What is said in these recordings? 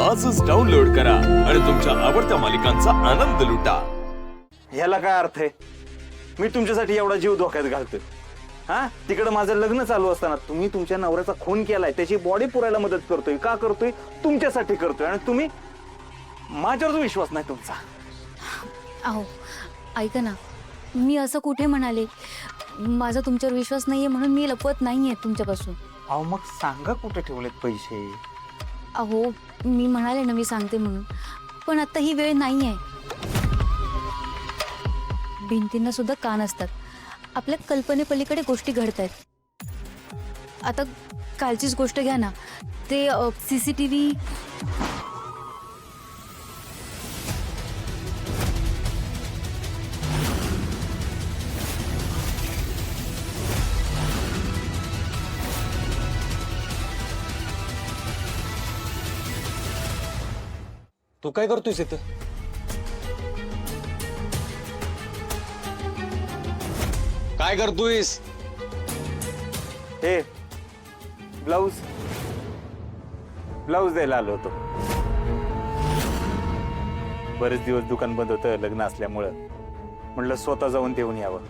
आजच डाउनलोड करा आणि तुमच्या आवडत्या मालिकांचा आनंद लुटा। ह्याला काय अर्थ आहे? मी तुमच्यासाठी एवढा जीव धोक्यात घालतोय। हा, तिकडे माझं लग्न चालू असताना तुम्ही तुमच्या नवऱ्याचा खून केलाय, त्याची बॉडी पुरायला मदत करतोय। का करतोय? तुमच्यासाठी करतोय। आणि तुम्ही, माझ्यावर विश्वास नाही तुमचा। अहो ऐका ना, मी असं कुठे म्हणाले? माझा तुमच्यावर विश्वास नाहीये म्हणून मी लपवत नाहीये तुमच्यापासून। अहो मग सांगा कुठे ठेवलेत पैसे? अहो मी म्हणाले ना मी सांगते म्हणून, पण आता ही वेळ नाहीये। भिंतींना सुद्धा कान असतात, आपल्या कल्पनेपलीकडे गोष्टी घडतायत। आता कालचीच गोष्ट घ्या ना, ते CCTV तू काय करतोयस इथं? काय करतोयस? हे ब्लाऊज द्यायला आलो होतो। बरेच दिवस दुकान बंद होतं लग्न असल्यामुळं, म्हटलं स्वतः जाऊन देऊन यावं।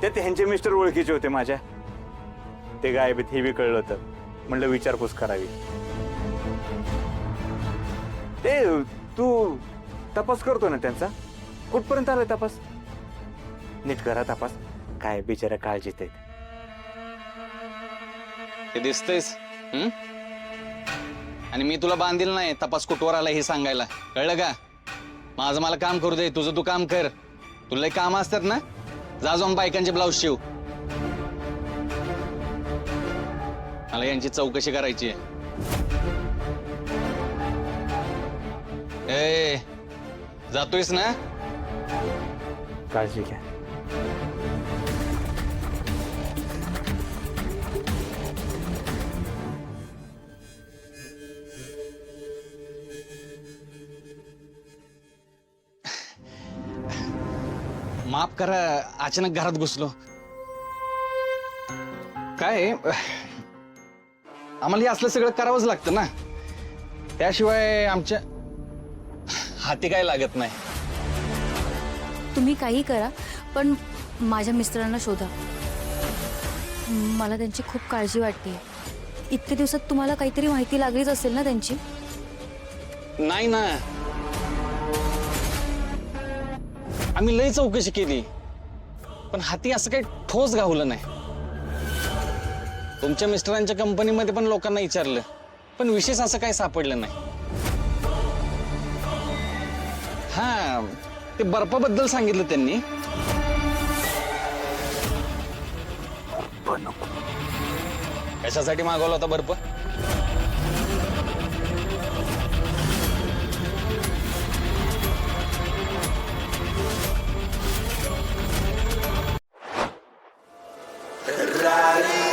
त्यात ह्यांचे मिस्टर ओळखीचे होते माझ्या, ते गायब आहेत हे बी कळलं होतं। म्हटलं विचारपूस करावी। ते तू तपास करतो ना त्यांचा? कुठपर्यंत आलाय तपास? नीट करा तपास, काय बिचारा काळजीत आहेत। हे दिसतंयस? आणि मी तुला बांधील नाही तपास कुठवर आला हे सांगायला, कळलं का? माझं मला काम करू दे, तुझं तू काम कर। तुला काम असतात ना, जा जाऊन बायकांचे ब्लाऊज शिव। मला यांची चौकशी करायची आहे। ए, जातोयस ना? काळजी घ्या। माफ करा, अचानक घरात घुसलो। काय आम्हाला हे असलं सगळं करावंच लागतं ना, त्याशिवाय आमच्या हाती काय लागत नाही। तुम्ही काही करा, पण माझ्या मिस्टरांना शोधा। मला त्यांची खूप काळजी वाटते। इतक्या दिवसात तुम्हाला काहीतरी माहिती लागलीच असेल ना त्यांची? नाही ना, आम्ही लई चौकशी केली, पण हाती असं काही ठोस गावलं नाही। तुमच्या मिस्टरांच्या कंपनीमध्ये पण लोकांना विचारलं, पण विशेष असं काही सापडलं नाही। हा, ते बर्फाबद्दल सांगितलं त्यांनी। कशासाठी मागवला होता बर्फ? रारी